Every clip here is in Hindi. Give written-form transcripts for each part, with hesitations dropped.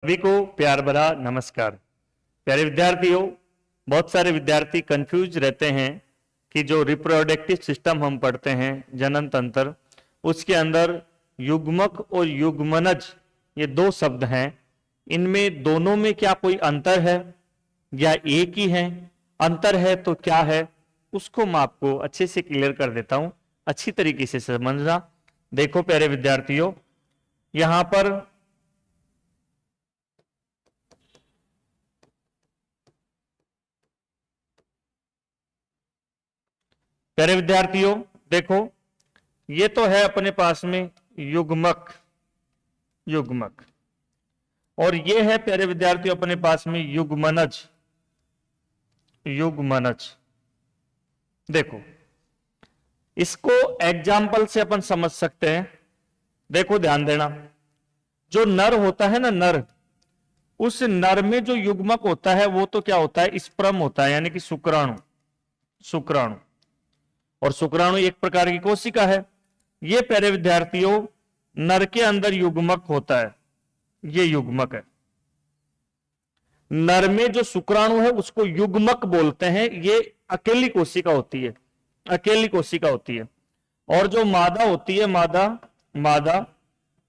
सभी को प्यार भरा नमस्कार। प्यारे विद्यार्थियों, बहुत सारे विद्यार्थी कंफ्यूज रहते हैं कि जो रिप्रोडक्टिव सिस्टम हम पढ़ते हैं जनन तंत्र, उसके अंदर युग्मक और युग्मनज ये दो शब्द हैं। इनमें दोनों में क्या कोई अंतर है या एक ही है? अंतर है तो क्या है, उसको मैं आपको अच्छे से क्लियर कर देता हूं, अच्छी तरीके से समझना। देखो प्यारे विद्यार्थियों, यहां पर प्यारे विद्यार्थियों देखो, ये तो है अपने पास में युग्मक युग्मक और ये है प्यारे विद्यार्थियों अपने पास में युग्मनज युग्मनज। देखो, इसको एग्जाम्पल से अपन समझ सकते हैं। देखो ध्यान देना, जो नर होता है ना, नर, उस नर में जो युग्मक होता है वो तो क्या होता है, स्पर्म होता है, यानी कि शुक्राणु। शुक्राणु और शुक्राणु एक प्रकार की कोशिका है। ये प्यारे विद्यार्थियों नर के अंदर युग्मक होता है, ये युग्मक है। नर में जो शुक्राणु है उसको युग्मक बोलते हैं। ये अकेली कोशिका होती है, अकेली कोशिका होती है। और जो मादा होती है,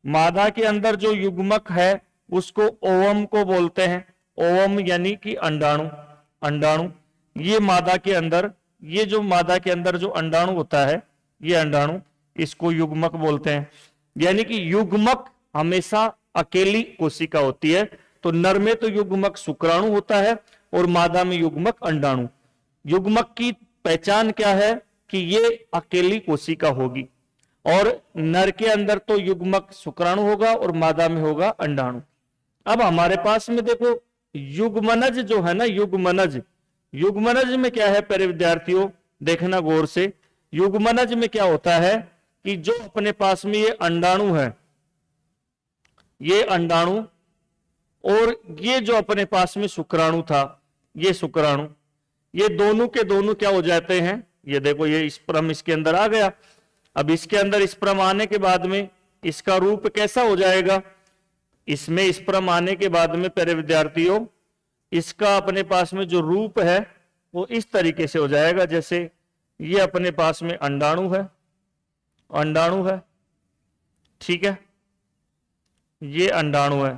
मादा के अंदर जो युग्मक है उसको ओवम को बोलते हैं। ओवम यानी कि अंडाणु। अंडाणु ये मादा के अंदर, ये जो मादा के अंदर जो अंडाणु होता है, ये अंडाणु, इसको युग्मक बोलते हैं। यानी कि युग्मक हमेशा अकेली कोशिका होती है। तो नर में तो युग्मक शुक्राणु होता है और मादा में युग्मक अंडाणु। युग्मक की पहचान क्या है कि ये अकेली कोशिका होगी, और नर के अंदर तो युग्मक शुक्राणु होगा और मादा में होगा अंडाणु। अब हमारे पास में देखो युग्मनज जो है ना, युग्मनज, युग्मनज में क्या है प्यारे विद्यार्थियों, देखना गौर से। युग्मनज में क्या होता है कि जो अपने पास में ये अंडाणु है, ये अंडाणु, और ये जो अपने पास में शुक्राणु था, ये शुक्राणु, ये दोनों के दोनों क्या हो जाते हैं, ये देखो ये स्पर्म इसके अंदर आ गया। अब इसके अंदर स्पर्म आने के बाद में इसका रूप कैसा हो जाएगा? इसमें स्पर्म आने के बाद में प्यारे विद्यार्थियों इसका अपने पास में जो रूप है वो इस तरीके से हो जाएगा, जैसे ये अपने पास में अंडाणु है, अंडाणु है, ठीक है, ये अंडाणु है,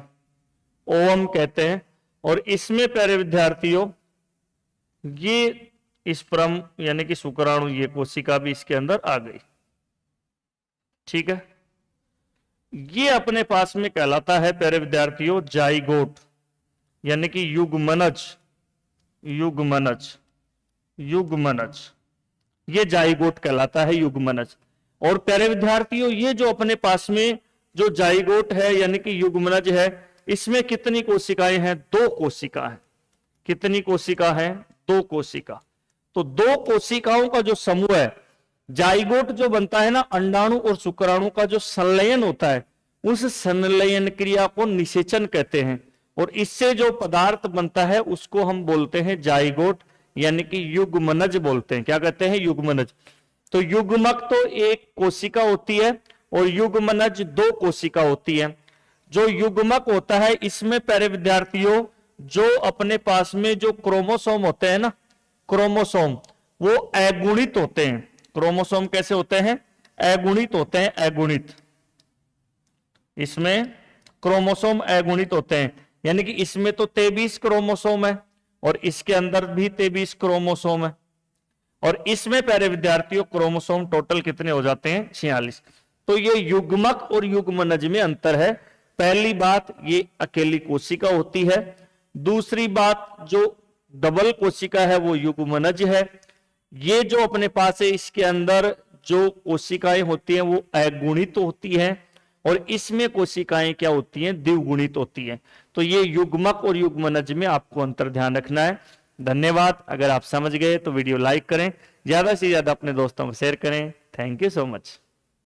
ओवम कहते हैं। और इसमें प्यारे विद्यार्थियों ये स्पर्म यानी कि शुक्राणु, ये कोशिका भी इसके अंदर आ गई, ठीक है। ये अपने पास में कहलाता है प्यारे विद्यार्थियों जाइगोट, यानी कि युग्मनज। युग्मनज युग्मनज ये जाइगोट कहलाता है, युग्मनज। और प्यारे विद्यार्थियों ये जो अपने पास में जो जाइगोट है यानी कि युग्मनज है, इसमें कितनी कोशिकाएं हैं? दो कोशिका है। कितनी कोशिका है? दो कोशिका। तो दो कोशिकाओं का जो समूह है, जाइगोट जो बनता है ना, अंडाणु और शुक्राणु का जो संलयन होता है, उस संलयन क्रिया को निषेचन कहते हैं। और इससे जो पदार्थ बनता है उसको हम बोलते हैं जाइगोट, यानी कि युग्मनज बोलते हैं। क्या कहते हैं? युग्मनज। तो युग्मक तो एक कोशिका होती है और युग्मनज दो कोशिका होती है। जो युग्मक होता है इसमें प्यारे विद्यार्थियों जो अपने पास में जो क्रोमोसोम होते हैं ना, क्रोमोसोम, वो अगुणित होते हैं। क्रोमोसोम कैसे होते हैं? अगुणित होते हैं, अगुणित। इसमें क्रोमोसोम अगुणित होते हैं, यानी कि इसमें तो 23 क्रोमोसोम है और इसके अंदर भी 23 क्रोमोसोम है। और इसमें प्यारे विद्यार्थियों क्रोमोसोम टोटल कितने हो जाते हैं? 46। तो ये युग्मक और युग्मनज में अंतर है। पहली बात, ये अकेली कोशिका होती है। दूसरी बात, जो डबल कोशिका है वो युग्मनज है। ये जो अपने पास है इसके अंदर जो कोशिकाएं होती हैं वो अगुणित होती हैं, और इसमें कोशिकाएं क्या होती हैं? द्विगुणित होती हैं। तो ये युग्मक और युग्मनज में आपको अंतर ध्यान रखना है। धन्यवाद। अगर आप समझ गए तो वीडियो लाइक करें, ज्यादा से ज्यादा अपने दोस्तों को शेयर करें। Thank you so much.